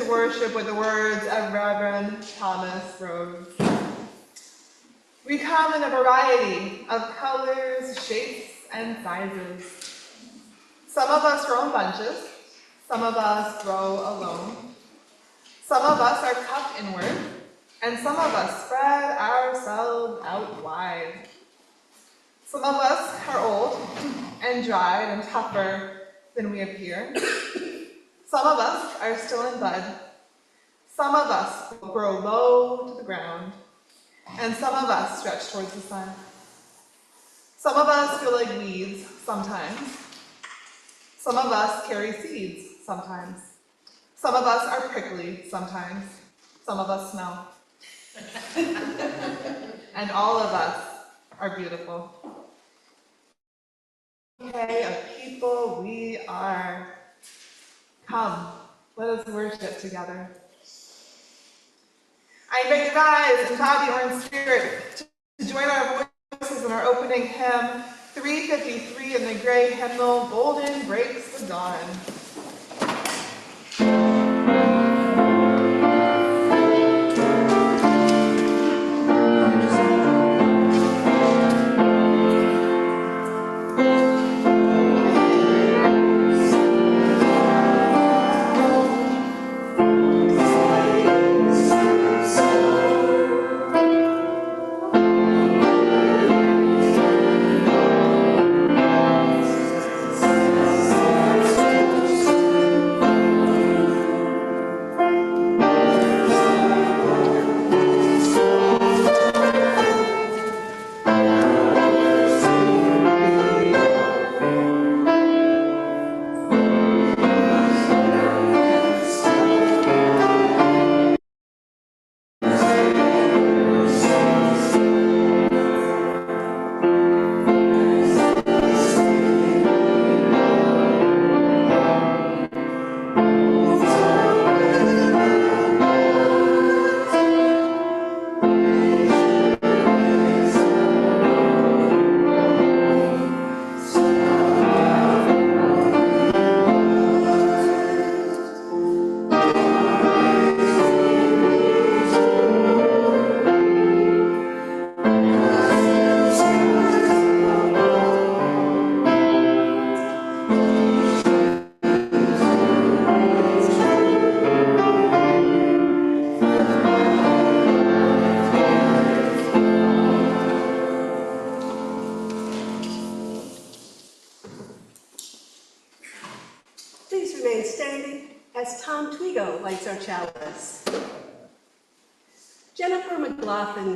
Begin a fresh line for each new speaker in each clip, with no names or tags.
worship with the words of Reverend Thomas Rhodes. We come in a variety of colors, shapes, and sizes. Some of us grow in bunches, some of us grow alone. Some of us are cupped inward, and some of us spread ourselves out wide. Some of us are old and dried and tougher than we appear. Some of us are still in bud. Some of us grow low to the ground, and some of us stretch towards the sun. Some of us feel like weeds sometimes. Some of us carry seeds sometimes. Some of us are prickly sometimes. Some of us smell. And all of us are beautiful. Okay, of people we are. Come, let us worship together. I invite you guys in body or in spirit to join our voices in our opening hymn, 353 in the gray hymnal, Golden Breaks the Dawn.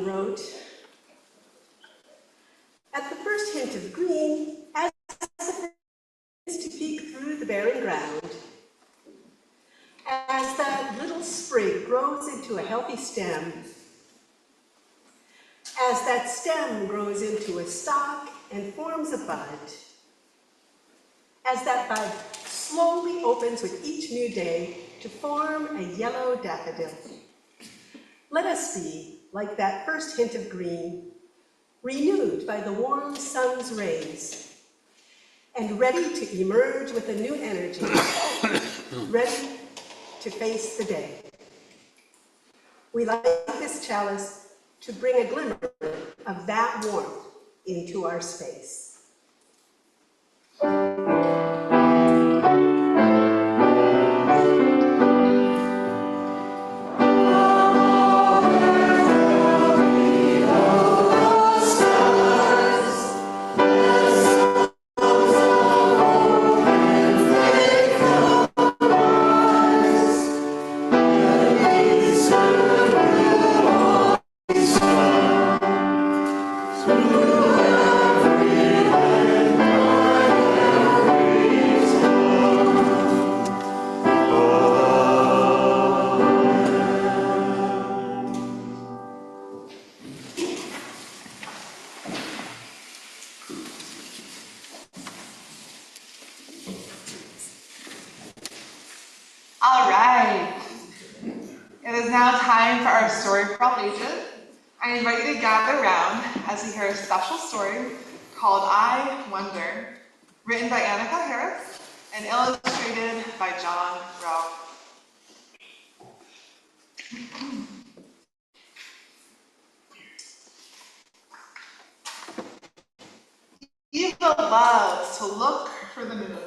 Wrote, at the first hint of green, as to peek through the barren ground, as that little sprig grows into a healthy stem, as that stem grows into a stalk and forms a bud, as that bud slowly opens with each new day to form a yellow daffodil. Let us be like that first hint of green, renewed by the warm sun's rays, and ready to emerge with a new energy, ready to face the day. We light this chalice to bring a glimmer of that warmth into our space.
All right, it is now time for our story for all ages. I invite you to gather around as we hear a special story called I Wonder, written by Annika Harris and illustrated by John Rowe. Eva loves to look for the moon.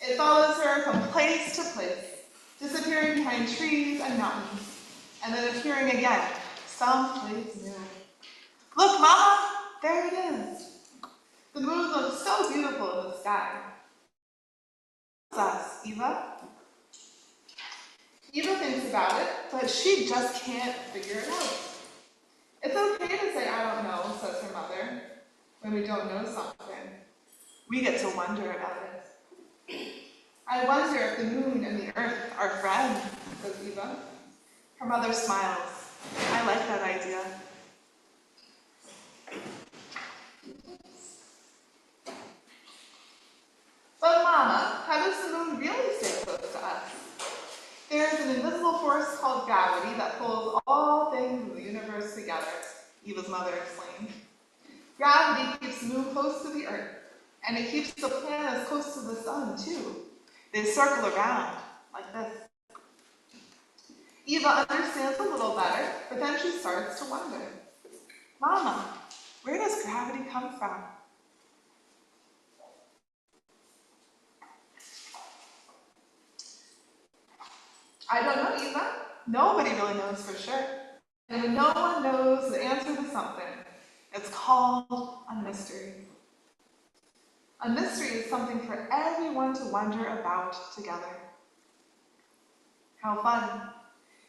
It follows her from place to place, disappearing behind trees and mountains, and then appearing again, someplace new. Look, Mama, there it is. The moon looks so beautiful in the sky. What's us, Eva? Eva thinks about it, but she just can't figure it out. It's okay to say, I don't know, says her mother, when we don't know something. We get to wonder about it. I wonder if the moon and the earth are friends, says Eva. Her mother smiles. I like that idea. But Mama, how does the moon really stay close to us? There is an invisible force called gravity that pulls all things in the universe together, Eva's mother explained. Gravity keeps the moon close to the earth, and it keeps the planets close to the sun, too. They circle around, like this. Eva understands a little better, but then she starts to wonder. Mama, where does gravity come from? I don't know, Eva. Nobody really knows for sure. And when no one knows the answer to something, it's called a mystery. A mystery is something for everyone to wonder about together. How fun.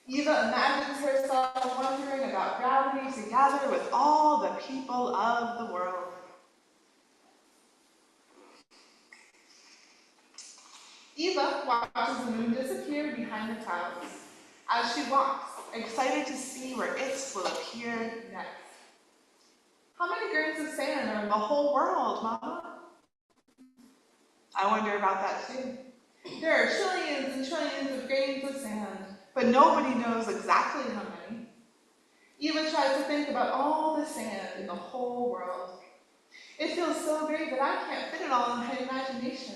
Eva imagines herself wondering about gravity together with all the people of the world. Eva watches the moon disappear behind the clouds as she walks, excited to see where it will appear next. How many grains of sand are in the whole world, Mama? I wonder about that too. There are trillions and trillions of grains of sand, but nobody knows exactly how many. Eva tries to think about all the sand in the whole world. It feels so great that I can't fit it all in my imagination.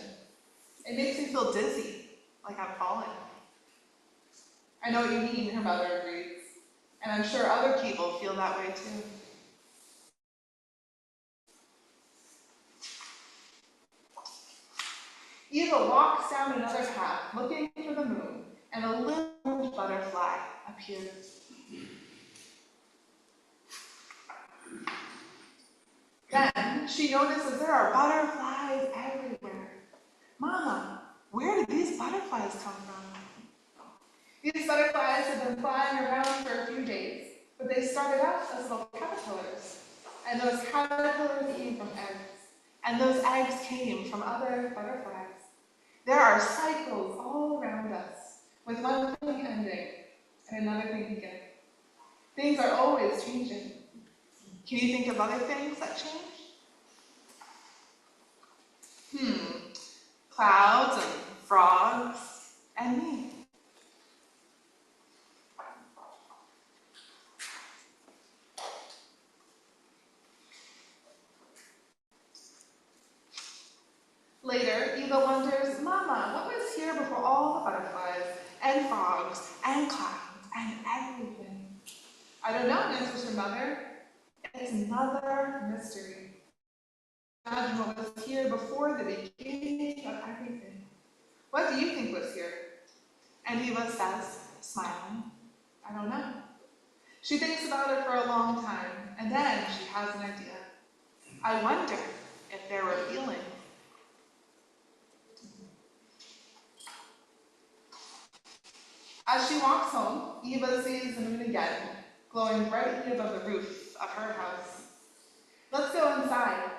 It makes me feel dizzy, like I'm falling. I know what you mean, her mother agrees, and I'm sure other people feel that way too. Eva walks down another path, looking for the moon, and a little butterfly appears. Then she notices there are butterflies everywhere. Mama, where did these butterflies come from? These butterflies have been flying around for a few days, but they started out as little caterpillars. And those caterpillars came from eggs. And those eggs came from other butterflies. There are cycles all around us, with one thing ending and another thing beginning. Things are always changing. Can you think of other things that change? Clouds and frogs and me. Later, Eva wonders, Mama, what was here before all the butterflies and frogs and clouds and everything? I don't know, answers her mother. It's another mystery. Imagine what was here before the beginning of everything. What do you think was here? And Eva says, smiling, I don't know. She thinks about it for a long time, and then she has an idea. I wonder if there were feelings. As she walks home, Eva sees the moon again, glowing brightly above the roof of her house. Let's go inside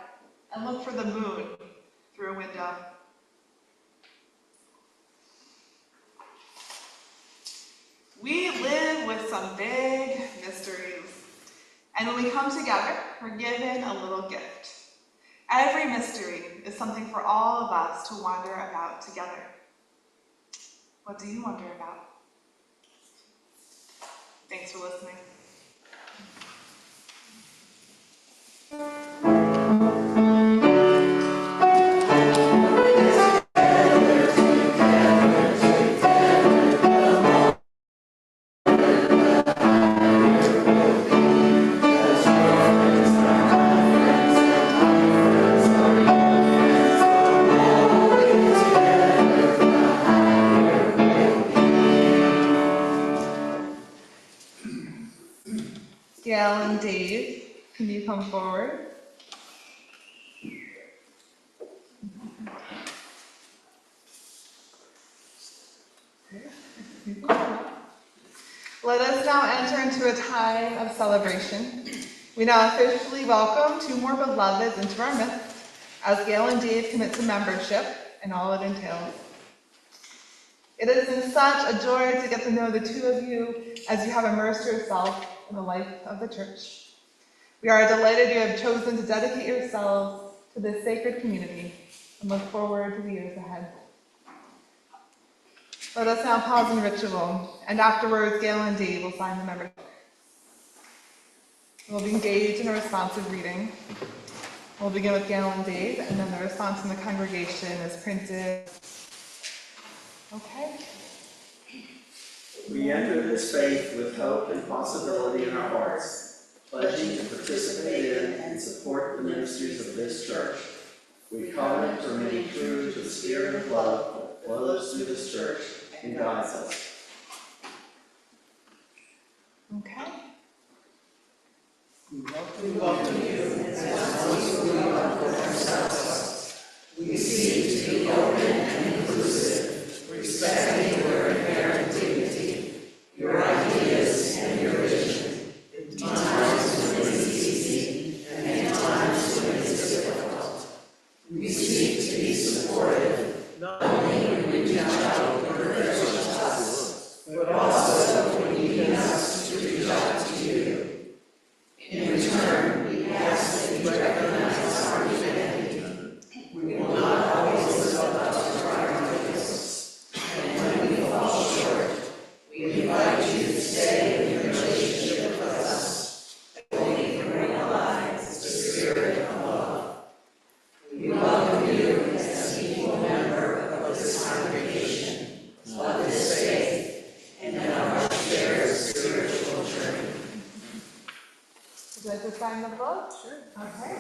and look for the moon through a window. We live with some big mysteries, and when we come together, we're given a little gift. Every mystery is something for all of us to wonder about together. What do you wonder about? Thanks for listening. forward. Let us now enter into a time of celebration. We now officially welcome two more beloveds into our midst as Gail and Dave commit to membership and all it entails. It has been such a joy to get to know the two of you as you have immersed yourself in the life of the church. We are delighted you have chosen to dedicate yourselves to this sacred community and look forward to the years ahead. Let us now pause in ritual, and afterwards, Gail and Dave will sign the membership. We'll be engaged in a responsive reading. We'll begin with Gail and Dave, and then the response from the congregation is printed. Okay.
We enter this faith with hope and possibility in our hearts, pledging to participate in and support the ministries of this church. We covenant to remain true to the spirit of love that flows through this church and guides us.
Okay.
We welcome you as we are with ourselves. We seek to be open and inclusive, respecting your inherent dignity, your ideas and your vision, in times when it is easy and in times when it is difficult. We seek to be supportive, not only when we reach out and encourage us, but also when you need us to reach out to you. In return, we ask that you recognize our humanity. We will not always live up to our ideals, and when we fall short, we invite you to stay in your relationship with us, that we can realize the spirit of love. We welcome you as an equal member of this congregation, of this faith, and of our shared spiritual journey.
Would you like to sign the book? Sure. Okay.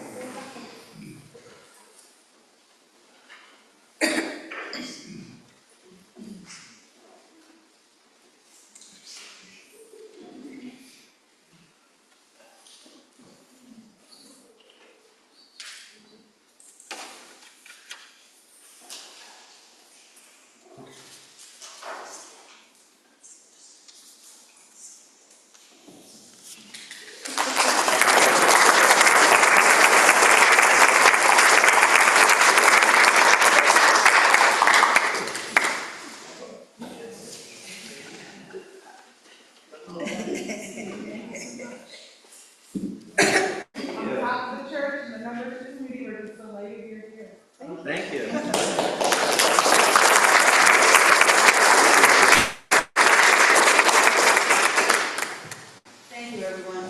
On behalf of the church and the members of the community, we're just delighted you're here.
Thank you.
Thank you, everyone.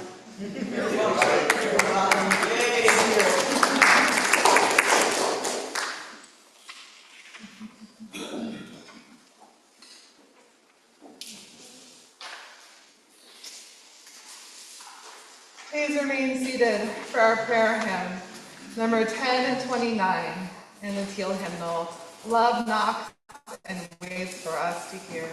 Please remain seated for our prayer hymn, number 10 and 29 in the Teal hymnal, Love Knocks and Waits for Us to Hear.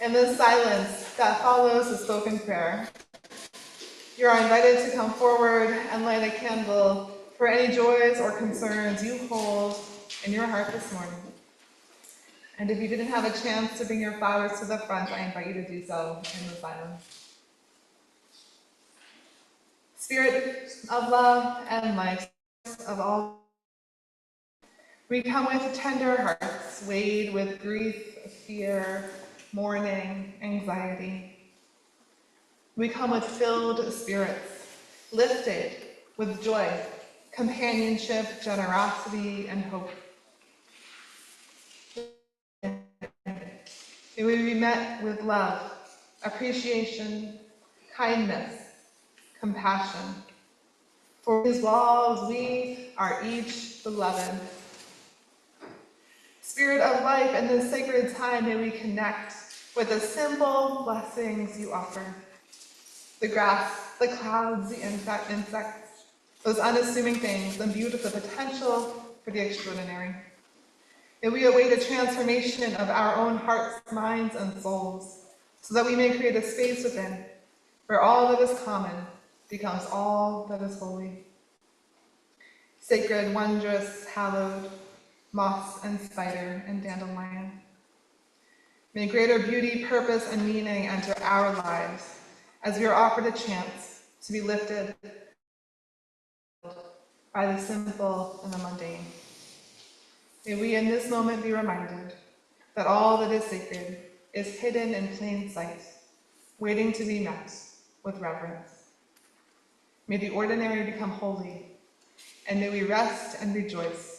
In the silence that follows the spoken prayer, you are invited to come forward and light a candle for any joys or concerns you hold in your heart this morning. And if you didn't have a chance to bring your flowers to the front, I invite you to do so in the silence. Spirit of love and life, of all, we come with tender hearts, weighed with grief, fear, mourning, anxiety. We come with filled spirits, lifted with joy, companionship, generosity, and hope. May we be met with love, appreciation, kindness, compassion. For whose walls we are each beloved. Spirit of life, in this sacred time, may we connect with the simple blessings you offer. The grass, the clouds, the insects, those unassuming things, imbue with the potential for the extraordinary. May we await a transformation of our own hearts, minds, and souls, so that we may create a space within where all that is common becomes all that is holy. Sacred, wondrous, hallowed, moss and spider and dandelion. May greater beauty, purpose, and meaning enter our lives as we are offered a chance to be lifted by the simple and the mundane. May we in this moment be reminded that all that is sacred is hidden in plain sight, waiting to be met with reverence. May the ordinary become holy, and may we rest and rejoice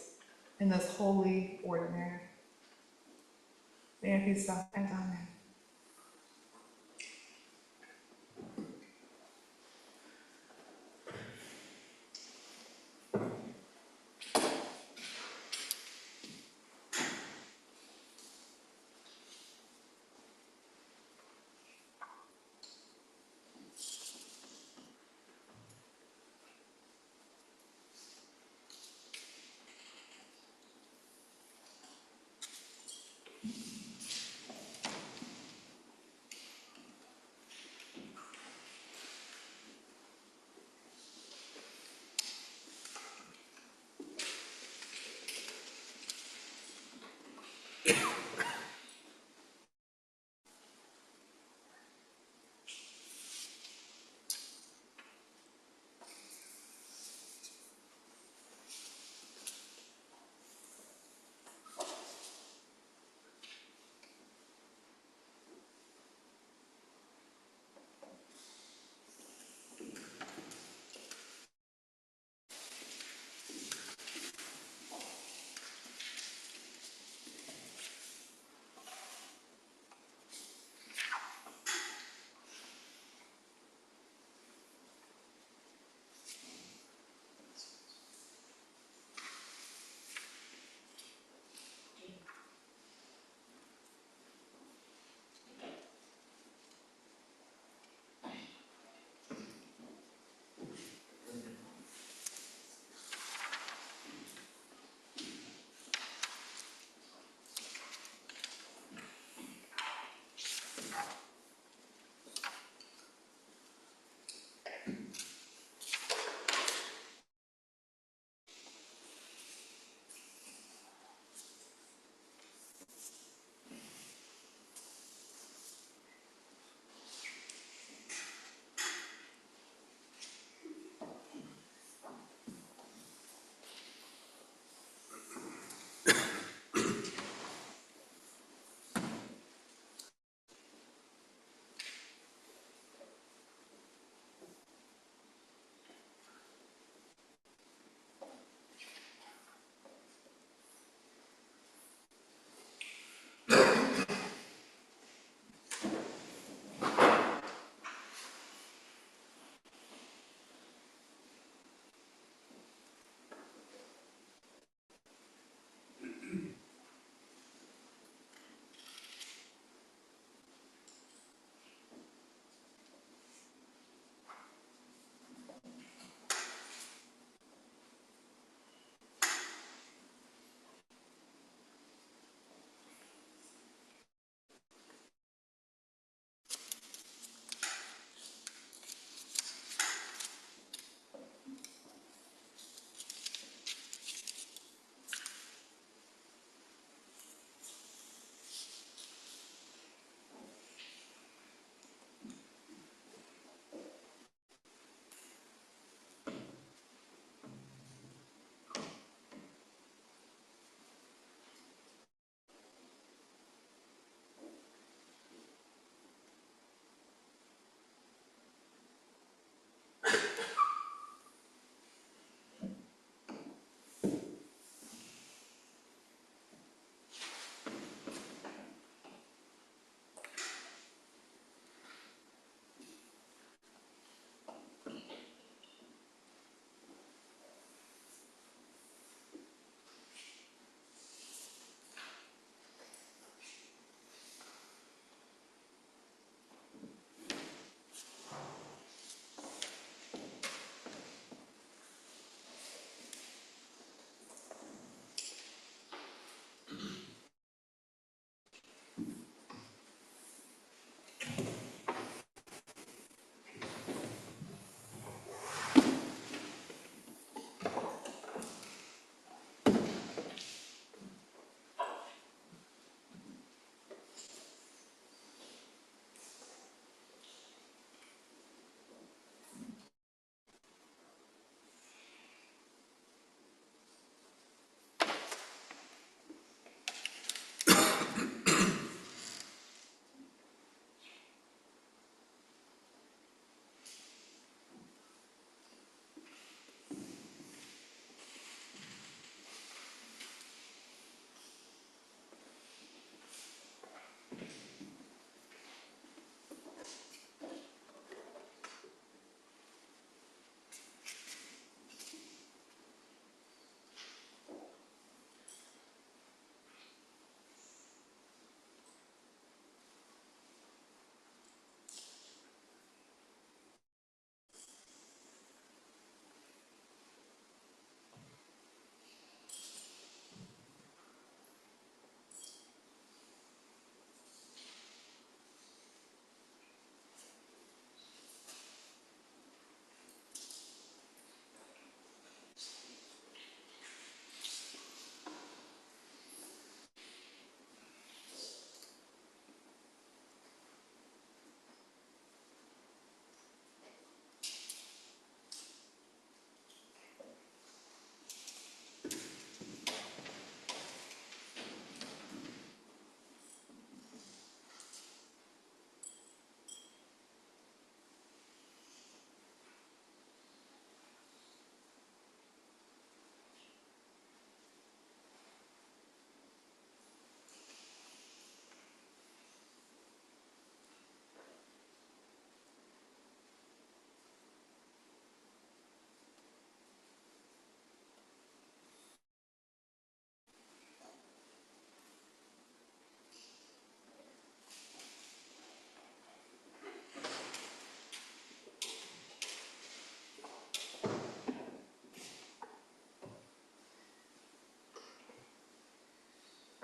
in this holy ordinary. May it be so, and amen.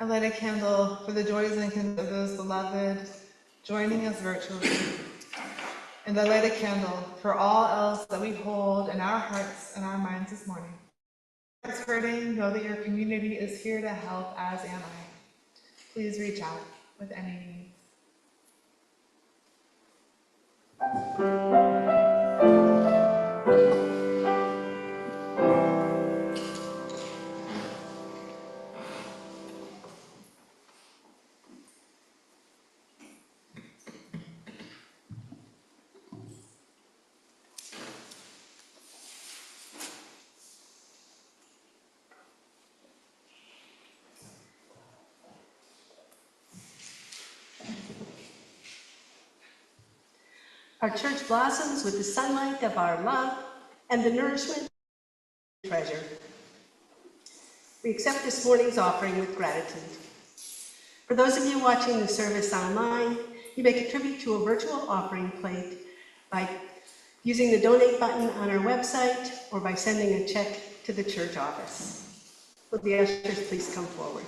I light a candle for the joys and concerns of those beloved joining us virtually. And I light a candle for all else that we hold in our hearts and our minds this morning. If it's hurting, know that your community is here to help, as am I. Please reach out with any needs.
Our church blossoms with the sunlight of our love and the nourishment of treasure. We accept this morning's offering with gratitude. For those of you watching the service online, you may contribute to a virtual offering plate by using the donate button on our website or by sending a check to the church office. Will the ushers please come forward?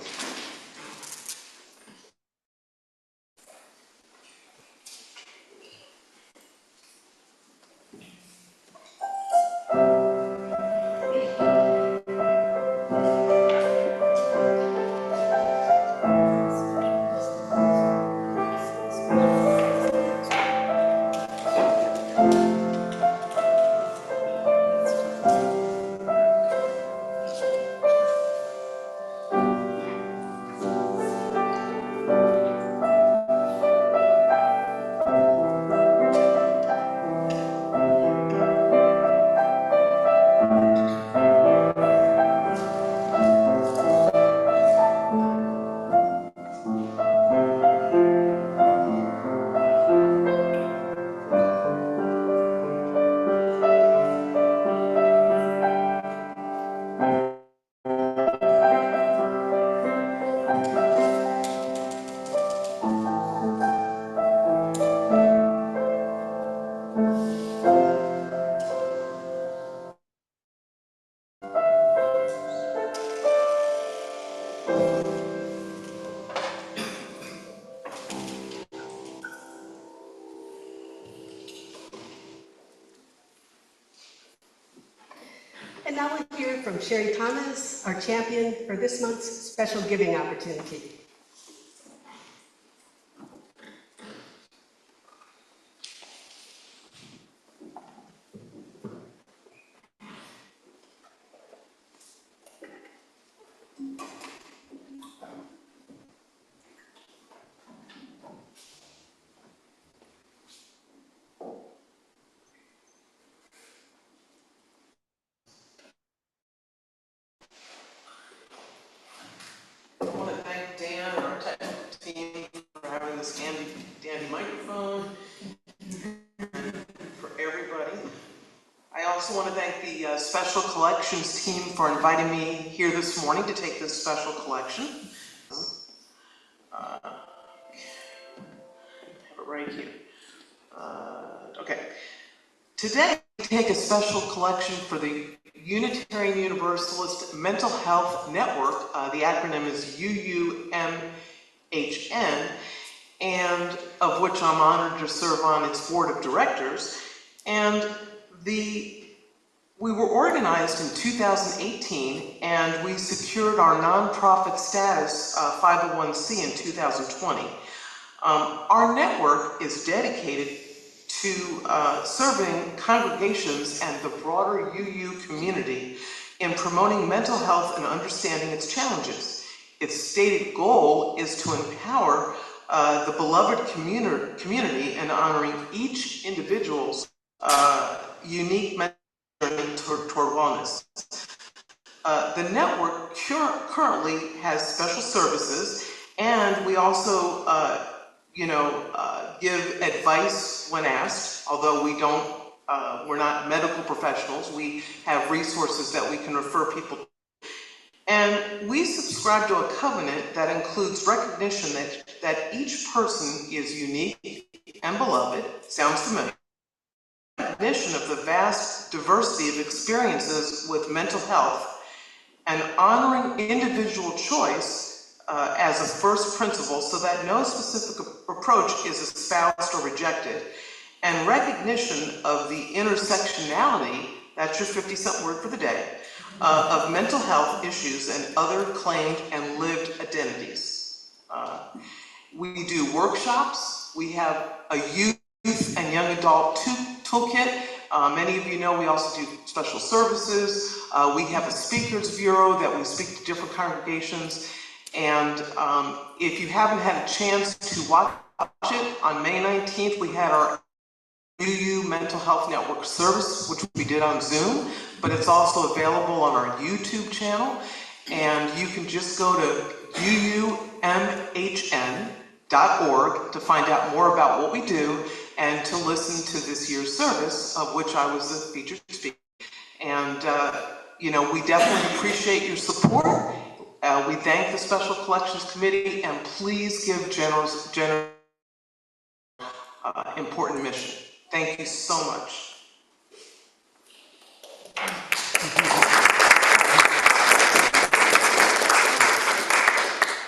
And now we'll hear from Sherry Thomas, our champion for this month's special giving opportunity.
I want to thank Dan and our technical team for having this dandy microphone, and for everybody. I also want to thank the Special Collections team for inviting me here this morning to take this special collection. I have it right here. Okay. Today, we take a special collection for the Unitarian Universalist Mental Health Network. The acronym is UUMHN, and of which I'm honored to serve on its board of directors. And we were organized in 2018, and we secured our nonprofit status, 501c, in 2020. Our network is dedicated to serving congregations and the broader UU community in promoting mental health and understanding its challenges. Its stated goal is to empower the beloved community in honoring each individual's unique mental journey toward wellness. The network currently has special services, and we also give advice when asked, although we're not medical professionals. We have resources that we can refer people to. And we subscribe to a covenant that includes recognition that each person is unique and beloved, sounds familiar, recognition of the vast diversity of experiences with mental health, and honoring individual choice as a first principle so that no specific approach is espoused or rejected, and recognition of the intersectionality, that's your 50-cent word for the day, of mental health issues and other claimed and lived identities. We do workshops. We have a youth and young adult toolkit. Many of you know we also do special services. We have a speakers bureau that we speak to different congregations. And if you haven't had a chance to watch it, on May 19th, we had our UU Mental Health Network service, which we did on Zoom, but it's also available on our YouTube channel. And you can just go to uumhn.org to find out more about what we do and to listen to this year's service, of which I was the featured speaker. And, you know, we definitely appreciate your support. We thank the Special Collections Committee, and please give generous important mission. Thank you so much.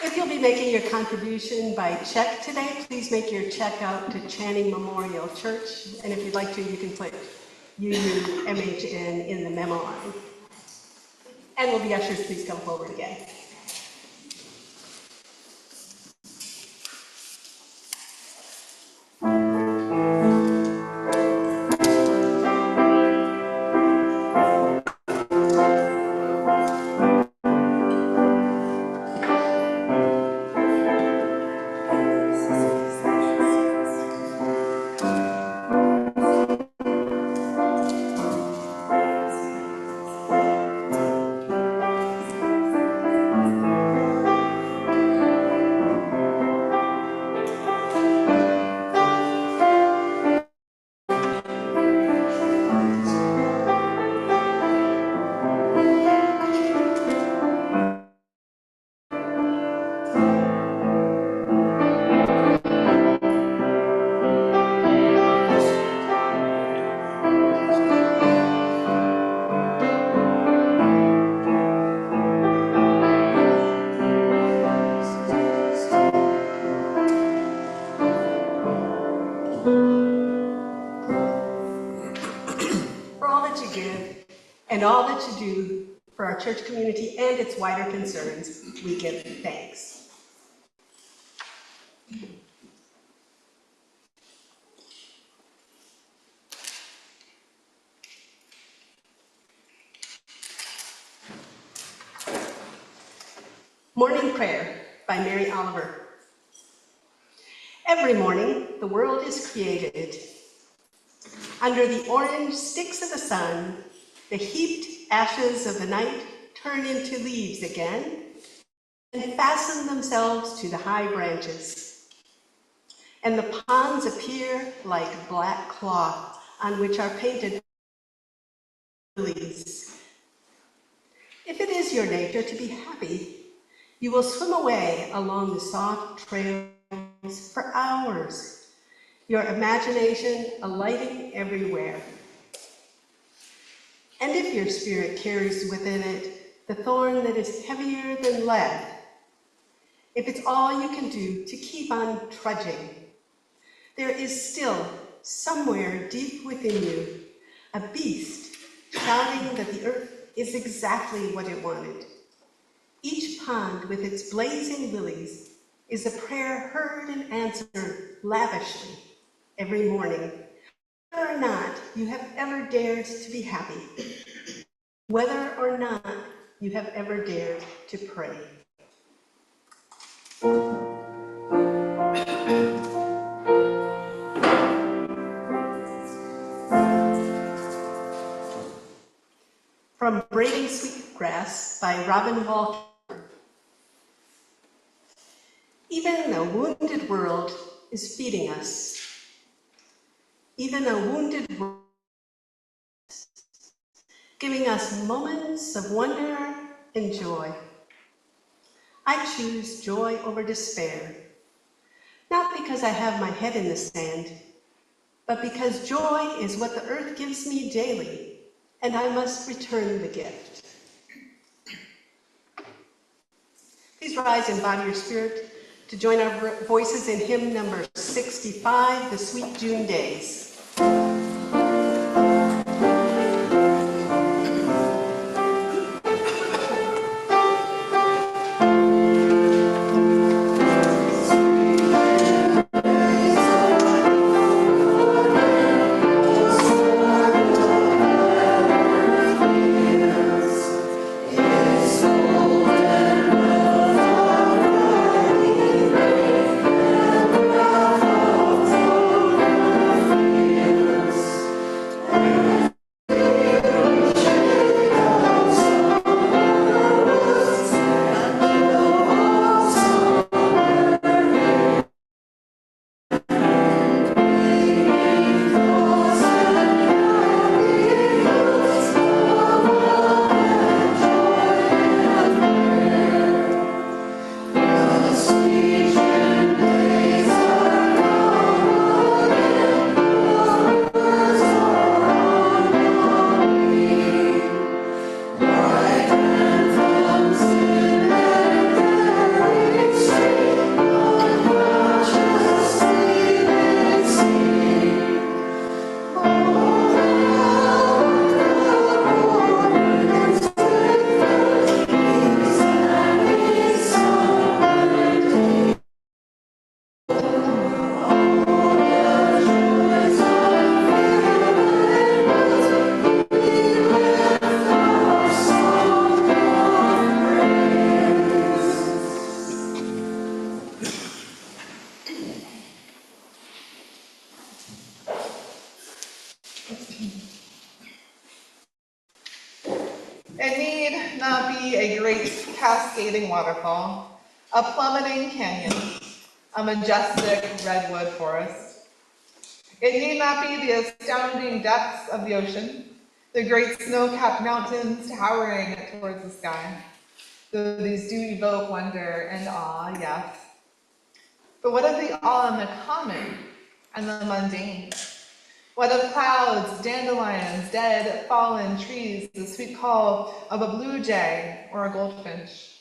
If you'll be making your contribution by check today, please make your check out to Channing Memorial Church. And if you'd like to, you can put UUMHN in the memo line. And will the ushers please come forward again. And all that you do for our church community and its wider concerns, we give thanks. Morning Prayer by Mary Oliver. Every morning, the world is created. Under the orange sticks of the sun, the heaped ashes of the night turn into leaves again and fasten themselves to the high branches. And the ponds appear like black cloth on which are painted lilies. If it is your nature to be happy, you will swim away along the soft trails for hours, your imagination alighting everywhere. And if your spirit carries within it the thorn that is heavier than lead, if it's all you can do to keep on trudging, there is still somewhere deep within you a beast shouting that the earth is exactly what it wanted. Each pond with its blazing lilies is a prayer heard and answered lavishly every morning. Whether or not you have ever dared to be happy, whether or not you have ever dared to pray. From Braiding Sweetgrass by Robin Wall. Even a wounded world is feeding us. Even a wounded world giving us moments of wonder and joy. I choose joy over despair, not because I have my head in the sand, but because joy is what the earth gives me daily, and I must return the gift. Please rise in body or spirit to join our voices in hymn number 65, The Sweet June Days.
It need not be a great cascading waterfall, a plummeting canyon, a majestic redwood forest. It need not be the astounding depths of the ocean, the great snow-capped mountains towering towards the sky, though these do evoke wonder and awe, yes. But what of the awe in the common and the mundane? What of clouds, dandelions, dead, fallen trees, the sweet call of a blue jay or a goldfinch?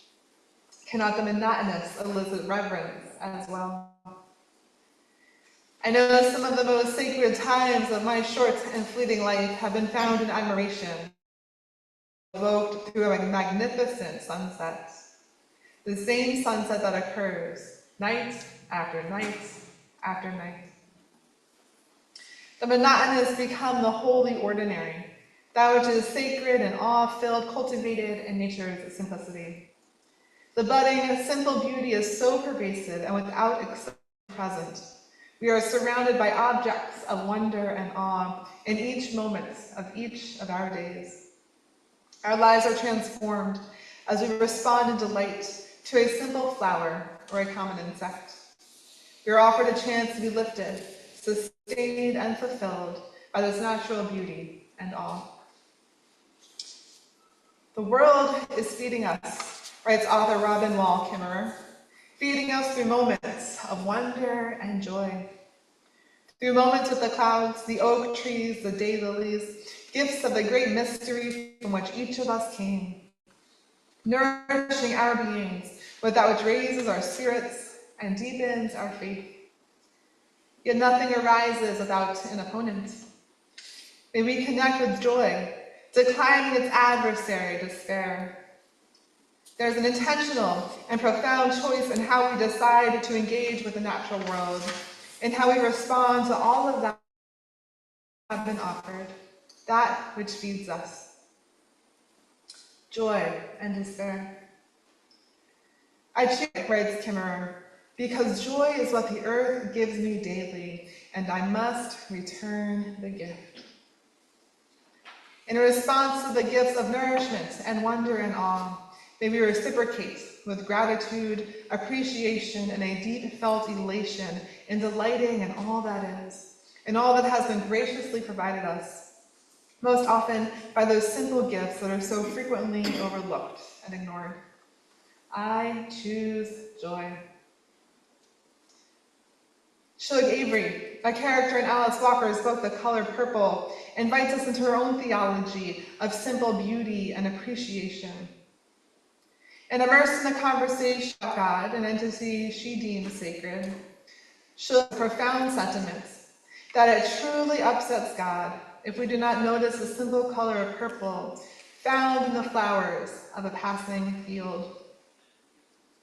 Cannot the monotonous elicit reverence as well? I know some of the most sacred times of my short and fleeting life have been found in admiration, evoked through a magnificent sunset. The same sunset that occurs night after night after night. The monotonous become the wholly ordinary, that which is sacred and awe-filled, cultivated in nature's simplicity. The budding, simple beauty is so pervasive and without exception present. We are surrounded by objects of wonder and awe in each moment of each of our days. Our lives are transformed as we respond in delight to a simple flower or a common insect. We are offered a chance to be lifted, sustained, and fulfilled by this natural beauty and awe. The world is feeding us, writes author Robin Wall Kimmerer, feeding us through moments of wonder and joy. Through moments with the clouds, the oak trees, the daylilies, gifts of the great mystery from which each of us came, nourishing our beings with that which raises our spirits and deepens our faith. Yet nothing arises without an opponent. May we connect with joy, declining its adversary, despair. There's an intentional and profound choice in how we decide to engage with the natural world, in how we respond to all of that have been offered, that which feeds us. Joy and despair. I choose, writes Kimmerer, because joy is what the earth gives me daily, and I must return the gift. In response to the gifts of nourishment and wonder and awe, may we reciprocate with gratitude, appreciation, and a deep felt elation in delighting in all that is, in all that has been graciously provided us, most often by those simple gifts that are so frequently overlooked and ignored. I choose joy. Shug Avery, a character in Alice Walker's book, The Color Purple, invites us into her own theology of simple beauty and appreciation. And immersed in the conversation of God, an entity she deems sacred, shows profound sentiments that it truly upsets God if we do not notice the simple color of purple found in the flowers of a passing field.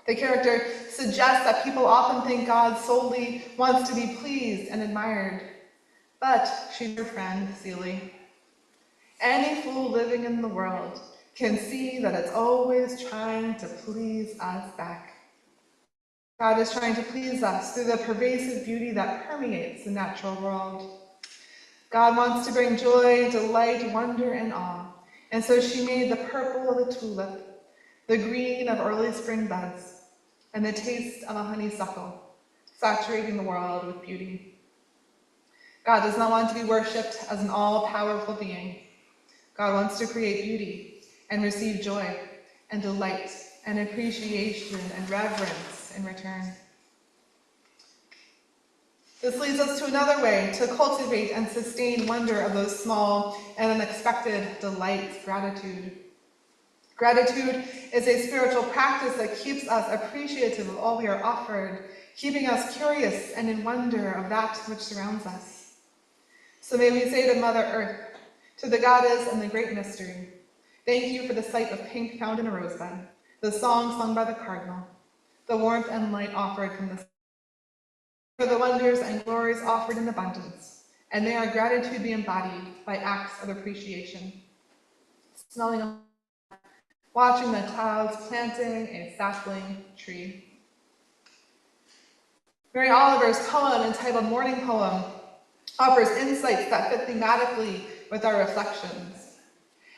The character suggests that people often think God solely wants to be pleased and admired, but she's your friend, Seeley. Any fool living in the world can see that it's always trying to please us back. God is trying to please us through the pervasive beauty that permeates the natural world. God wants to bring joy, delight, wonder, and awe. And so she made the purple of a tulip, the green of early spring buds, and the taste of a honeysuckle, saturating the world with beauty. God does not want to be worshipped as an all-powerful being. God wants to create beauty and receive joy and delight and appreciation and reverence in return. This leads us to another way to cultivate and sustain wonder of those small and unexpected delights, gratitude. Gratitude is a spiritual practice that keeps us appreciative of all we are offered, keeping us curious and in wonder of that which surrounds us. So may we say to Mother Earth, to the goddess and the great mystery, thank you for the sight of pink found in a rosebud, the song sung by the cardinal, the warmth and light offered from the sun, for the wonders and glories offered in abundance, and may our gratitude be embodied by acts of appreciation. Smelling, watching the clouds, planting a sapling tree. Mary Oliver's poem entitled Morning Poem offers insights that fit thematically with our reflections.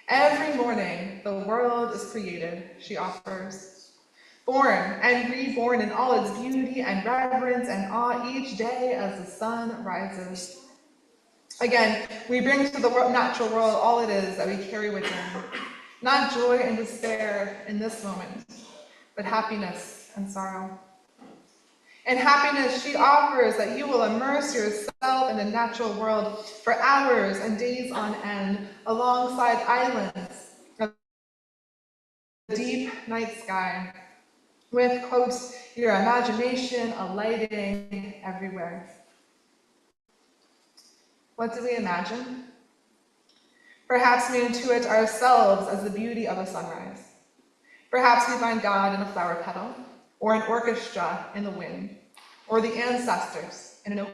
Every morning, the world is created, she offers. Born and reborn in all its beauty and reverence and awe each day as the sun rises. Again, we bring to the natural world all it is that we carry within. Not joy and despair in this moment, but happiness and sorrow. In happiness, she offers that you will immerse yourself in the natural world for hours and days on end, alongside islands of the deep night sky, with, quote, your imagination alighting everywhere. What do we imagine? Perhaps we intuit ourselves as the beauty of a sunrise. Perhaps we find God in a flower petal, or an orchestra in the wind, or the ancestors in an oak.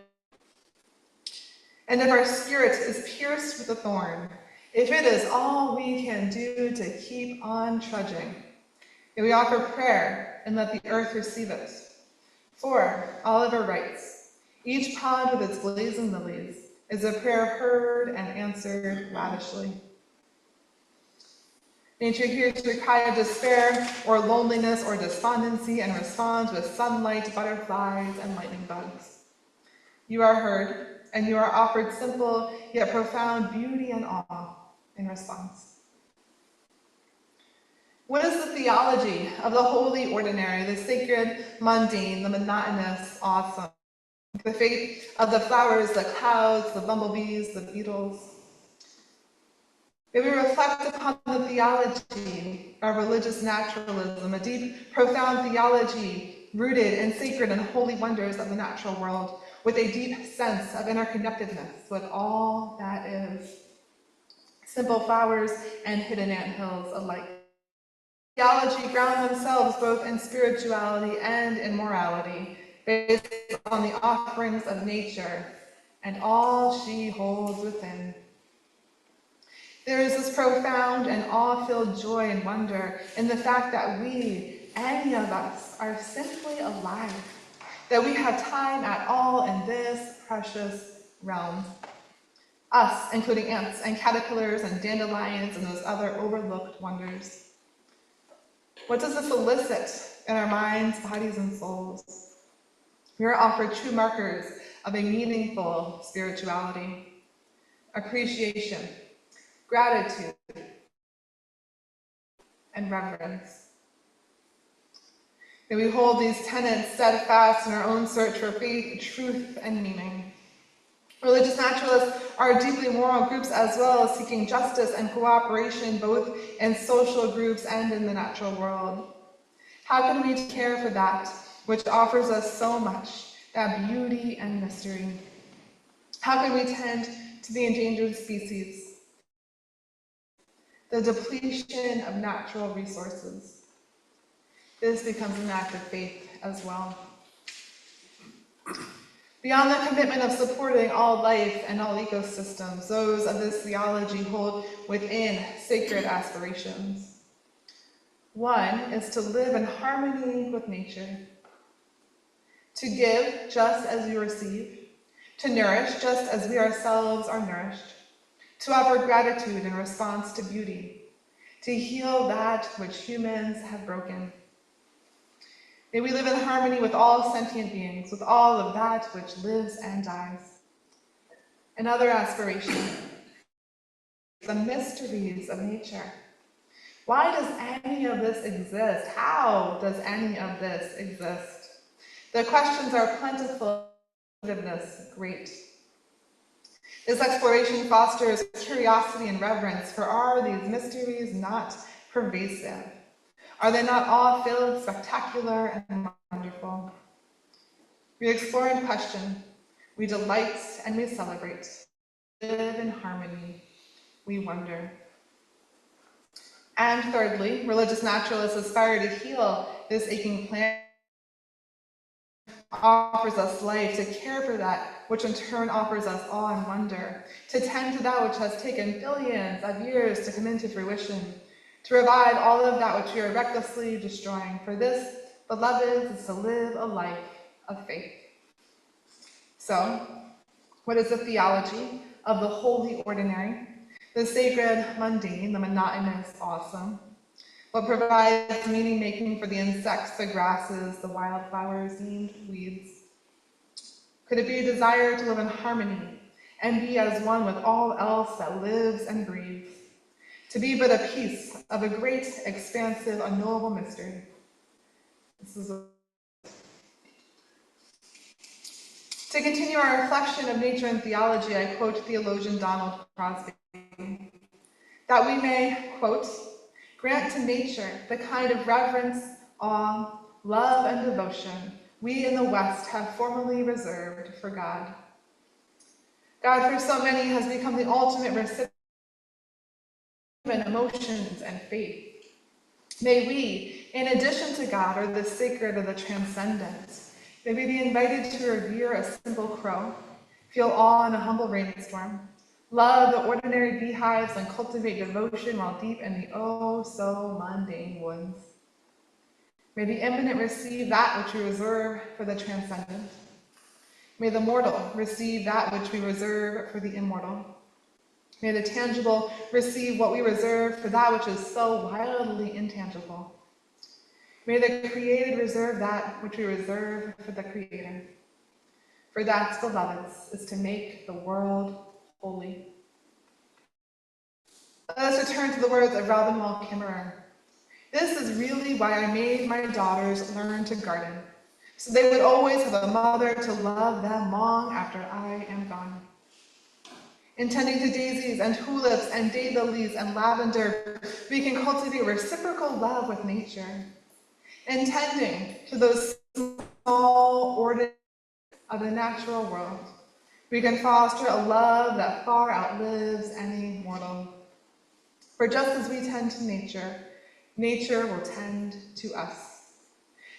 And if our spirit is pierced with a thorn, if it is all we can do to keep on trudging, may we offer prayer and let the earth receive it. For, Oliver writes, each pond with its blazing lilies is a prayer heard and answered lavishly. Nature hears your cry of despair or loneliness or despondency and responds with sunlight, butterflies, and lightning bugs. You are heard, and you are offered simple yet profound beauty and awe in response. What is the theology of the holy ordinary, the sacred mundane, the monotonous awesome? The faith of the flowers, the clouds, the bumblebees, the beetles. May we reflect upon the theology of religious naturalism, a deep, profound theology rooted in sacred and holy wonders of the natural world, with a deep sense of interconnectedness with all that is. Simple flowers and hidden anthills alike. Theology ground themselves both in spirituality and in morality, based on the offerings of nature and all she holds within. There is this profound and awe-filled joy and wonder in the fact that we, any of us, are simply alive, that we have time at all in this precious realm. Us, including ants and caterpillars and dandelions and those other overlooked wonders. What does this elicit in our minds, bodies, and souls? We are offered true markers of a meaningful spirituality, appreciation, gratitude, and reverence. May we hold these tenets steadfast in our own search for faith, truth, and meaning. Religious naturalists are deeply moral groups as well, as seeking justice and cooperation both in social groups and in the natural world. How can we care for that which offers us so much, that beauty and mystery? How can we tend to the endangered species, the depletion of natural resources? This becomes an act of faith as well. Beyond the commitment of supporting all life and all ecosystems, those of this theology hold within sacred aspirations. One is to live in harmony with nature, to give just as you receive, to nourish just as we ourselves are nourished, to offer gratitude in response to beauty, to heal that which humans have broken. May we live in harmony with all sentient beings, with all of that which lives and dies. Another aspiration, the mysteries of nature. Why does any of this exist? How does any of this exist? The questions are plentiful, great. This exploration fosters curiosity and reverence, for are these mysteries not pervasive? Are they not all filled, spectacular, and wonderful? We explore and question, we delight and we celebrate. We live in harmony, we wonder. And thirdly, religious naturalists aspire to heal this aching planet, offers us life, to care for that which in turn offers us awe and wonder, to tend to that which has taken billions of years to come into fruition, to revive all of that which we are recklessly destroying. For this, beloved, is to live a life of faith. So, what is the theology of the holy ordinary, the sacred mundane, the monotonous awesome? What provides meaning-making for the insects, the grasses, the wildflowers, and weeds? Could it be a desire to live in harmony and be as one with all else that lives and breathes? To be but a piece of a great, expansive, unknowable mystery. To continue our reflection of nature and theology, I quote theologian Donald Crosby, that we may, quote, grant to nature the kind of reverence, awe, love, and devotion we in the West have formerly reserved for God. God, for so many, has become the ultimate recipient of emotions and faith. May we, in addition to God, or the sacred or the transcendent, may we be invited to revere a simple crow, feel awe in a humble rainstorm, love the ordinary beehives, and cultivate devotion while deep in the oh-so-mundane woods. May the immanent receive that which we reserve for the transcendent. May the mortal receive that which we reserve for the immortal. May the tangible receive what we reserve for that which is so wildly intangible. May the created reserve that which we reserve for the Creator. For that, beloveds, is to make the world holy. Let us return to the words of Robin Kimmerer. This is really why I made my daughters learn to garden, so they would always have a mother to love them long after I am gone. In tending to daisies and tulips and daylilies and lavender, we can cultivate reciprocal love with nature. In tending to those small ordinary of the natural world, we can foster a love that far outlives any mortal. For just as we tend to nature, nature will tend to us.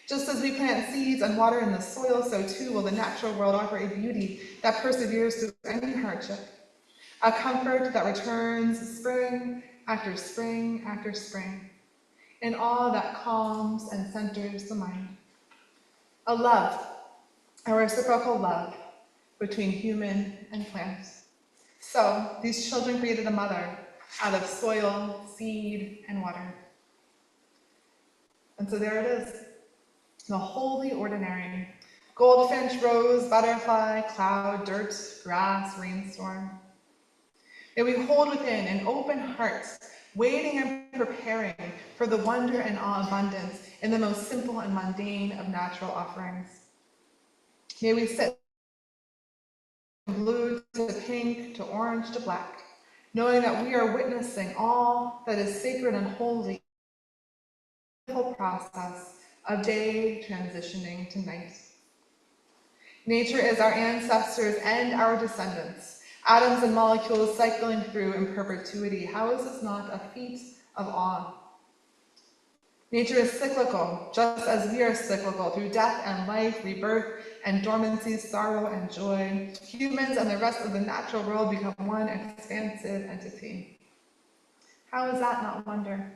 Just as we plant seeds and water in the soil, so too will the natural world offer a beauty that perseveres through any hardship, a comfort that returns spring after spring after spring, in all that calms and centers the mind. A love, a reciprocal love between human and plants. So these children created a mother out of soil, seed, and water. And so there it is, the holy ordinary. Goldfinch, rose, butterfly, cloud, dirt, grass, rainstorm. May we hold within an open heart, waiting and preparing for the wonder and awe abundance in the most simple and mundane of natural offerings. May we sit from blue to pink to orange to black, knowing that we are witnessing all that is sacred and holy, the process of day transitioning to night. Nature is our ancestors and our descendants, atoms and molecules cycling through in perpetuity. How is this not a feat of awe? Nature is cyclical, just as we are cyclical through death and life, rebirth and dormancy, sorrow and joy. Humans and the rest of the natural world become one expansive entity. How is that not wonder?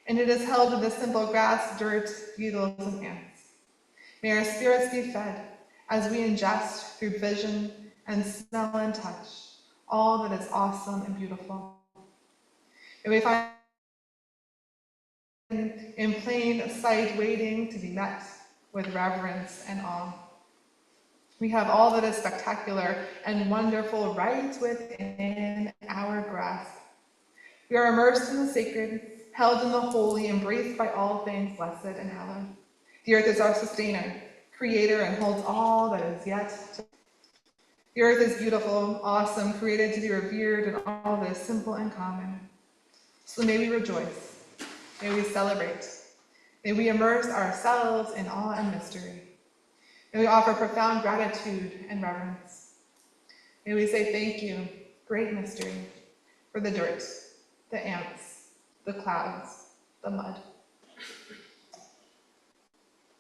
And it is held with the simple grass, dirt, beetles, and ants. May our spirits be fed as we ingest through vision and smell and touch all that is awesome and beautiful. May we find in plain sight waiting to be met with reverence and awe. We have all that is spectacular and wonderful right within our grasp. We are immersed in the sacred, held in the holy, embraced by all things blessed and hallowed. The earth is our sustainer, creator, and holds all that is yet to. The earth is beautiful, awesome, created to be revered, and all that is simple and common. So may we rejoice, may we celebrate, may we immerse ourselves in awe and mystery. May we offer profound gratitude and reverence. May we say thank you, great mystery, for the dirt, the ants, the clouds, the mud.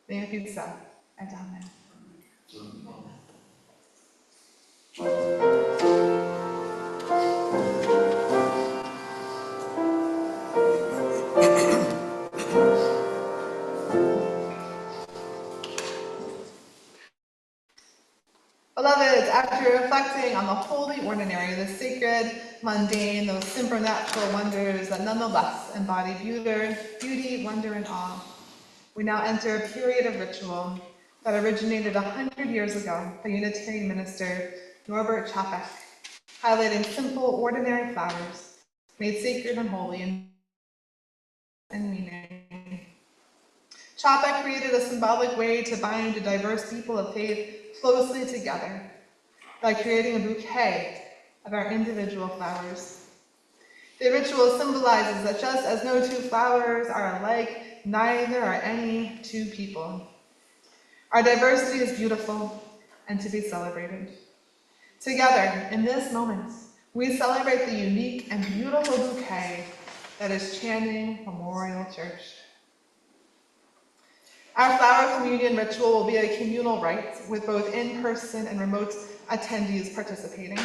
May it be so, and amen. Beloved, after reflecting on the holy ordinary, the sacred, mundane, those supernatural wonders that nonetheless embody beauty, wonder, and awe, we now enter a period of ritual that originated 100 years ago by Unitarian minister Norbert Chapek, highlighting simple, ordinary flowers made sacred and holy and meaning. Chapek created a symbolic way to bind a diverse people of faith closely together by creating a bouquet of our individual flowers. The ritual symbolizes that just as no two flowers are alike, neither are any two people. Our diversity is beautiful and to be celebrated. Together, in this moment, we celebrate the unique and beautiful bouquet that is Channing Memorial Church. Our flower communion ritual will be a communal rite with both in-person and remote attendees participating.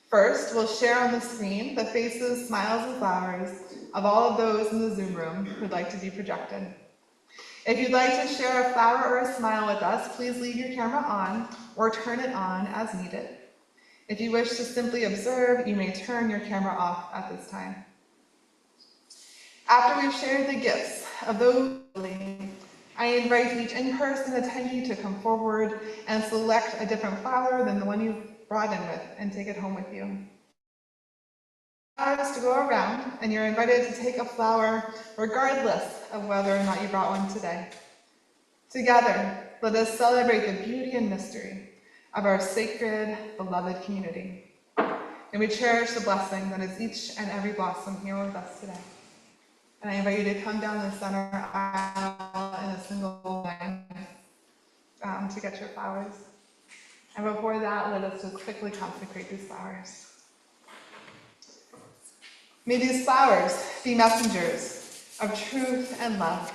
First, we'll share on the screen the faces, smiles, and flowers of all of those in the Zoom room who'd like to be projected. If you'd like to share a flower or a smile with us, please leave your camera on or turn it on as needed. If you wish to simply observe, you may turn your camera off at this time. After we've shared the gifts of those, I invite each in-person attendee to come forward and select a different flower than the one you brought in with and take it home with you. Flowers to go around, and you're invited to take a flower regardless of whether or not you brought one today. Together, let us celebrate the beauty and mystery of our sacred, beloved community. And we cherish the blessing that is each and every blossom here with us today. And I invite you to come down the center aisle in a single line to get your flowers. And before that, let us just quickly consecrate these flowers. May these flowers be messengers of truth and love,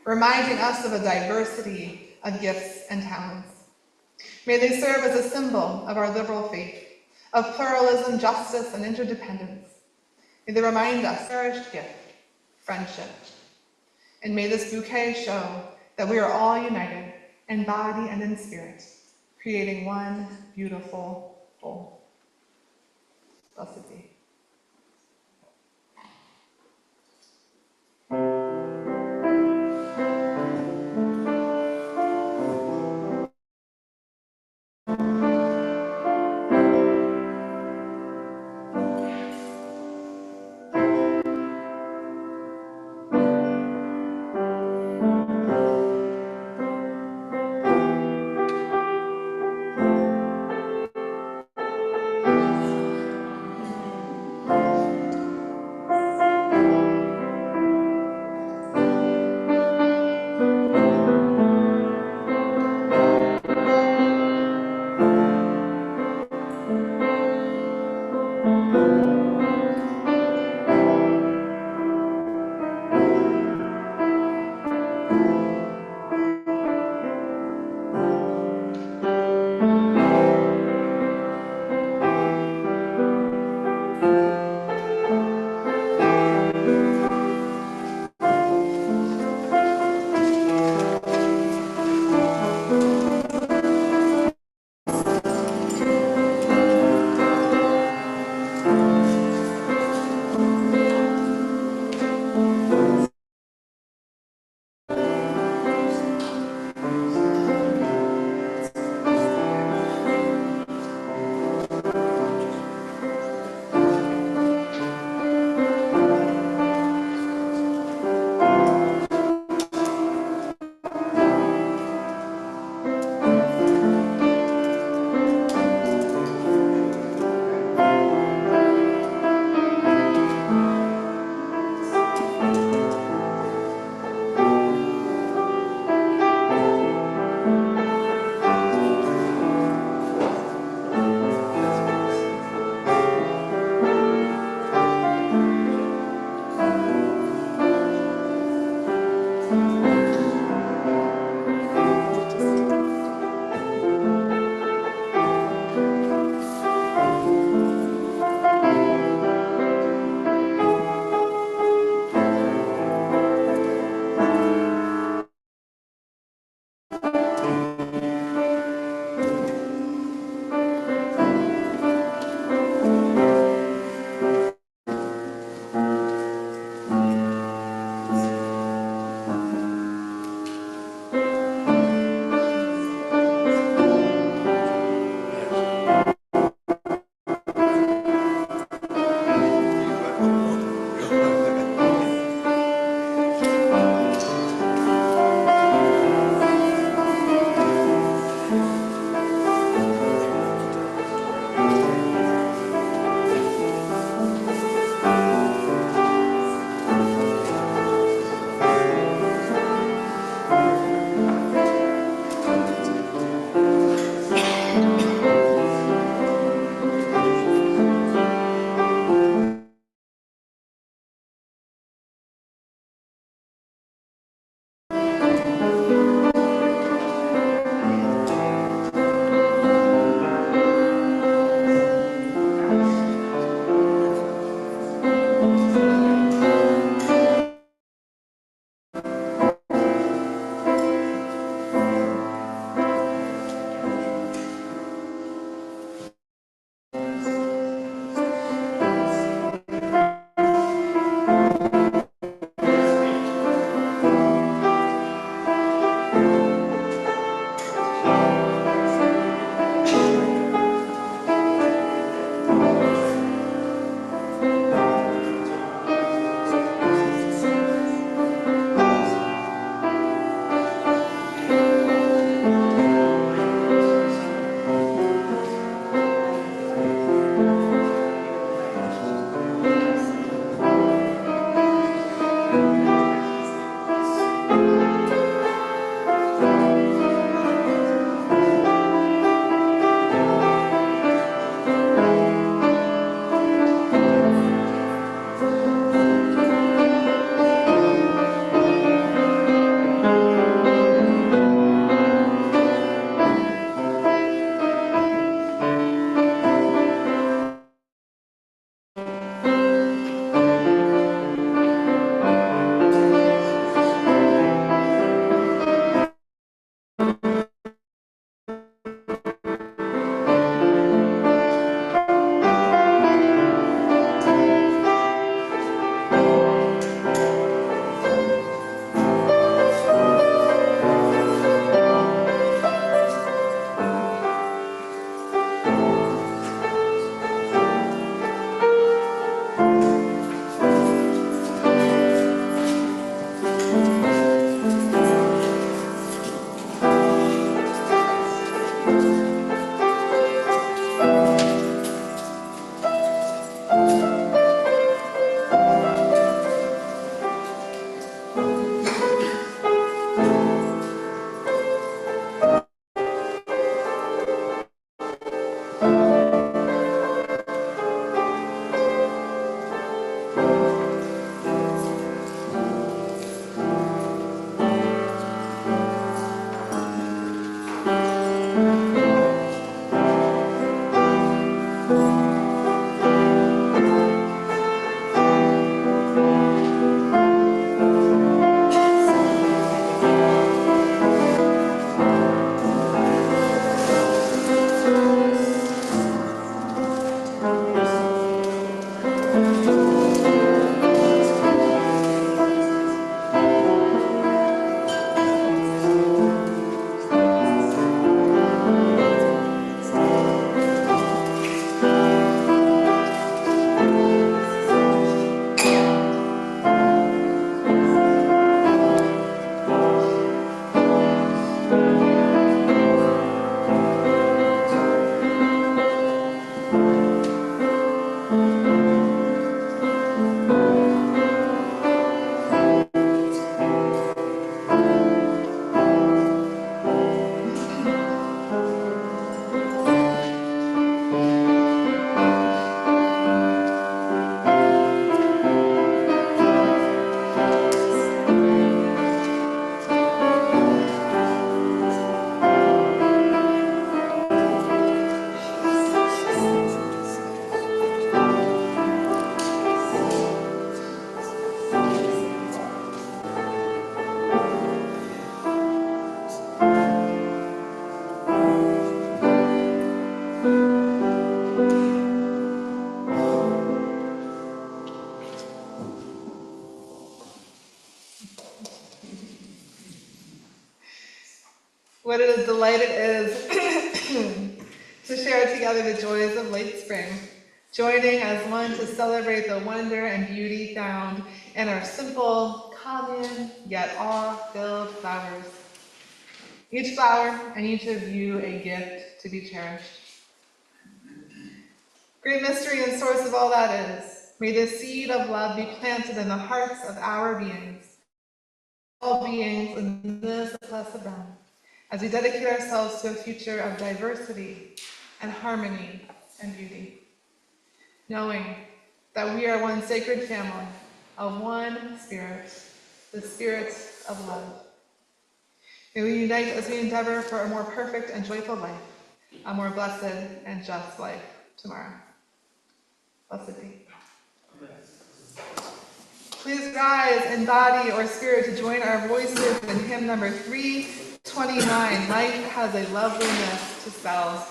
reminding us of a diversity of gifts and talents. May they serve as a symbol of our liberal faith, of pluralism, justice, and interdependence. May they remind us of cherished gift, friendship. And may this bouquet show that we are all united in body and in spirit, creating one beautiful whole. Blessed be. delight it is to share together the joys of late spring, joining as one to celebrate the wonder and beauty found in our simple, common, yet awe-filled flowers. Each flower and each of you a gift to be cherished. Great mystery and source of all that is, may the seed of love be planted in the hearts of our beings, all beings in this blessed realm, as we dedicate ourselves to a future of diversity and harmony and beauty, knowing that we are one sacred family of one spirit, the spirit of love. May we unite as we endeavor for a more perfect and joyful life, a more blessed and just life tomorrow. Blessed be. Please rise in body or spirit to join our voices in hymn number 329, Life Has a Loveliness to Spell.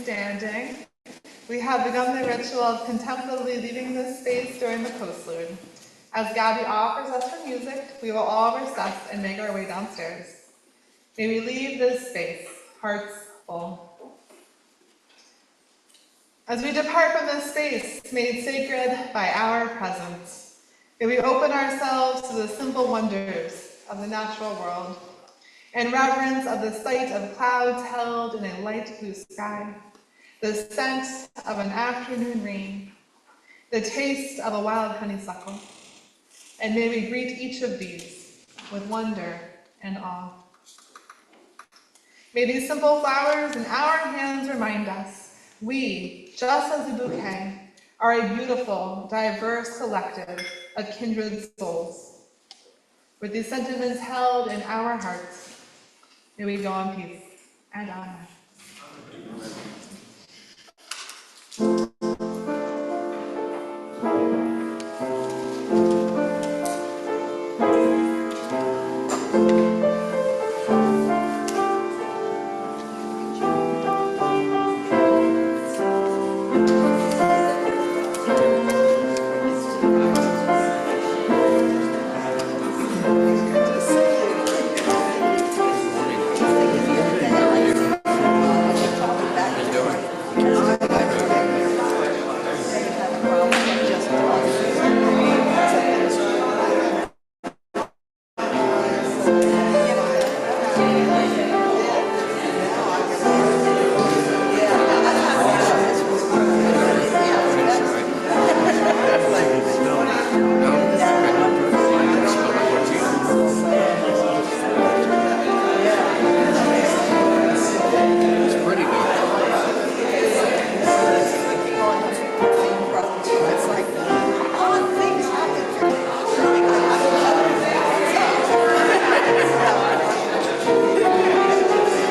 Standing, we have begun the ritual of contemplatively leaving this space during the postlude. As Gabby offers us her music, we will all recess and make our way downstairs. May we leave this space, hearts full. As we depart from this space, made sacred by our presence, may we open ourselves to the simple wonders of the natural world, in reverence of the sight of clouds held in a light blue sky, the scent of an afternoon rain, the taste of a wild honeysuckle, and may we greet each of these with wonder and awe. May these simple flowers in our hands remind us, we, just as a bouquet, are a beautiful, diverse collective of kindred souls. With these sentiments held in our hearts, may we go in peace and honor.